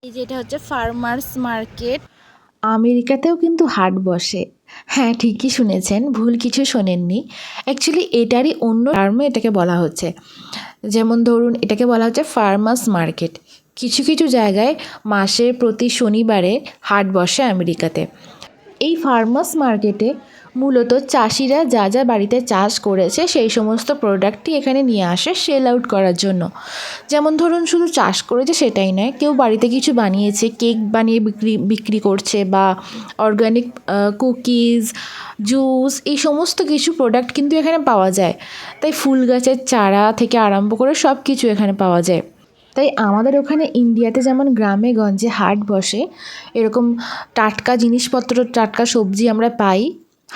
এই যে এটা হচ্ছে ফার্মার্স মার্কেট। আমেরিকাতেও কিন্তু হাট বসে। হ্যাঁ, ঠিকই শুনেছেন, ভুল কিছু শোনেননি। অ্যাকচুয়ালি এটারই অন্য টার্মে এটাকে বলা হচ্ছে। যেমন ধরুন, এটাকে বলা হচ্ছে ফার্মার্স মার্কেট। কিছু কিছু জায়গায় মাসের প্রতি শনিবারে হাট বসে আমেরিকাতে। এই ফার্মার্স মার্কেটে মূলত চাষিরা যা যা বাড়িতে চাষ করেছে সেই সমস্ত প্রোডাক্টই এখানে নিয়ে আসে সেল আউট করার জন্য। যেমন ধরুন, শুধু চাষ করেছে সেটাই নয়, কেউ বাড়িতে কিছু বানিয়েছে, কেক বানিয়ে বিক্রি করছে, বা অর্গানিক কুকিজ, জুস, এই সমস্ত কিছু প্রোডাক্ট কিন্তু এখানে পাওয়া যায়। তাই ফুল গাছের চারা থেকে আরম্ভ করে সব কিছু এখানে পাওয়া যায়। তাই আমাদের ওখানে ইন্ডিয়াতে যেমন গ্রামে গঞ্জে হাট বসে, এরকম টাটকা জিনিসপত্র, টাটকা সবজি আমরা পাই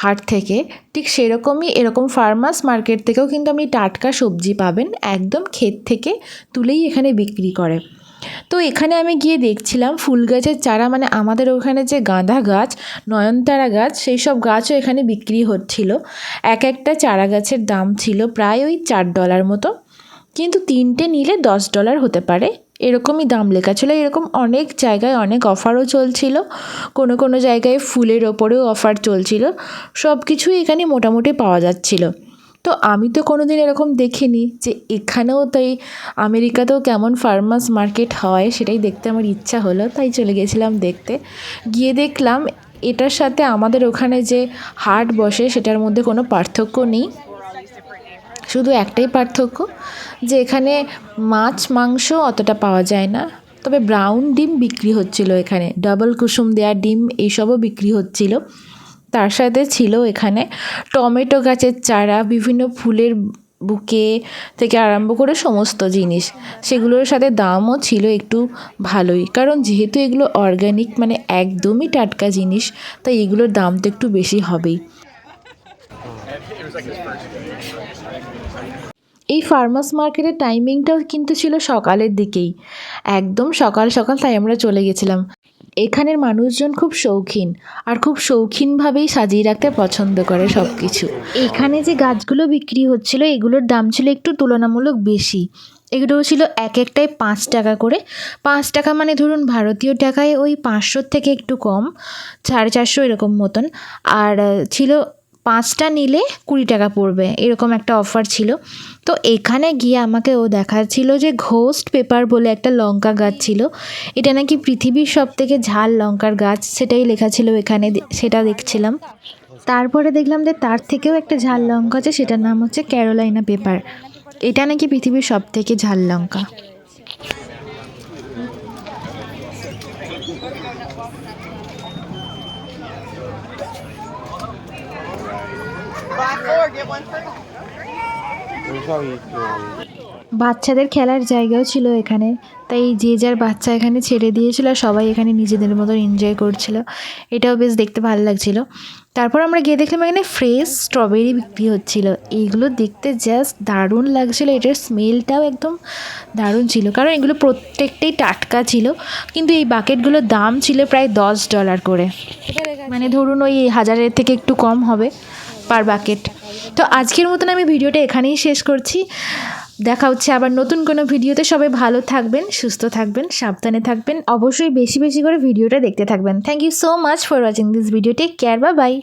হাট থেকে, ঠিক সেরকমই এরকম ফার্মার্স মার্কেট থেকেও কিন্তু আপনি টাটকা সবজি পাবেন, একদম ক্ষেত থেকে তুলেই এখানে বিক্রি করে। তো এখানে আমি গিয়ে দেখছিলাম ফুল গাছের চারা, মানে আমাদের ওখানে যে গাঁদা গাছ, নয়নতারা গাছ, সেই সব গাছও এখানে বিক্রি হচ্ছিল। এক একটা চারা গাছের দাম ছিল প্রায় ওই $4 মতো, কিন্তু 3টে নিলে $10 হতে পারে, এরকমই দাম লেখা ছিল। এরকম অনেক জায়গায় অনেক অফারও চলছিল, কোনো কোনো জায়গায় ফুলের ওপরেও অফার চলছিল। সব কিছুই এখানে মোটামুটি পাওয়া যাচ্ছিল। তো আমি তো কোনো দিন এরকম দেখিনি যে এখানেও, তাই আমেরিকাতেও কেমন ফার্মার্স মার্কেট হয় সেটাই দেখতে আমার ইচ্ছা হলো, তাই চলে গেছিলাম দেখতে। গিয়ে দেখলাম এটার সাথে আমাদের ওখানে যে হাট বসে সেটার মধ্যে কোনো পার্থক্য নেই। শুধু একটাই পার্থক্য, যে এখানে মাছ মাংস অতটা পাওয়া যায় না, তবে ব্রাউন ডিম বিক্রি হচ্ছিল এখানে, ডাবল কুসুম দেওয়া ডিম এইসবও বিক্রি হচ্ছিল। তার সাথে ছিল এখানে টমেটো গাছের চারা, বিভিন্ন ফুলের বুকে থেকে আরম্ভ করে সমস্ত জিনিস। সেগুলোর সাথে দামও ছিল একটু ভালোই, কারণ যেহেতু এগুলো অর্গানিক, মানে একদমই টাটকা জিনিস, তাই এগুলোর দাম তো একটু বেশি হবেই। এই ফার্মার্স মার্কেটের টাইমিংটাও কিন্তু ছিল সকালের দিকেই, একদম সকাল সকাল, তাই আমরা চলে গেছিলাম। এখানের মানুষজন খুব শৌখিন, আর খুব শৌখিনভাবেই সাজিয়ে রাখতে পছন্দ করে সব কিছু। এখানে যে গাছগুলো বিক্রি হচ্ছিল এগুলোর দাম ছিল একটু তুলনামূলক বেশি। এগুলো ছিল এক একটায় $5 করে। $5 মানে ধরুন ভারতীয় টাকায় ওই 500 থেকে একটু কম, 450 এরকম মতন। আর ছিল 5টা নিলে $20 পড়বে, এরকম একটা অফার ছিল। তো এখানে গিয়ে আমাকে ও দেখাচ্ছিল যে ঘোস্ট পেপার বলে একটা লঙ্কা গাছ ছিল, এটা নাকি পৃথিবীর সবথেকে ঝাল লঙ্কার গাছ, সেটাই লেখা ছিল এখানে, সেটা দেখছিলাম। তারপরে দেখলাম যে তার থেকেও একটা ঝাল লঙ্কা আছে, সেটার নাম হচ্ছে ক্যারোলাইনা পেপার, এটা নাকি পৃথিবীর সবথেকে ঝাল লঙ্কা। বাচ্চাদের খেলার জায়গাও ছিল এখানে, তাই যে যার বাচ্চা এখানে ছেড়ে দিয়েছিল, আর সবাই এখানে নিজেদের মতন এনজয় করছিল, এটাও বেশ দেখতে ভালো লাগছিল। তারপর আমরা গিয়ে দেখলাম এখানে ফ্রেশ স্ট্রবেরি বিক্রি হচ্ছিল, এইগুলো দেখতে জাস্ট দারুণ লাগছিল, এটার স্মেলটাও একদম দারুণ ছিল, কারণ এগুলো প্রত্যেকটাই টাটকা ছিল। কিন্তু এই বাকেটগুলোর দাম ছিল প্রায় $10 করে, মানে ধরুন ওই 1000-এর থেকে একটু কম হবে পার বাকেট। তো আজকের মতন আমি ভিডিওটা এখানেই শেষ করছি। দেখা হচ্ছে আবার নতুন কোনো ভিডিওতে। সবাই ভালো থাকবেন, সুস্থ থাকবেন, সাবধানে থাকবেন, অবশ্যই বেশি বেশি করে ভিডিওটা দেখতে থাকবেন। Thank you so much for watching this video. Take care, bye by.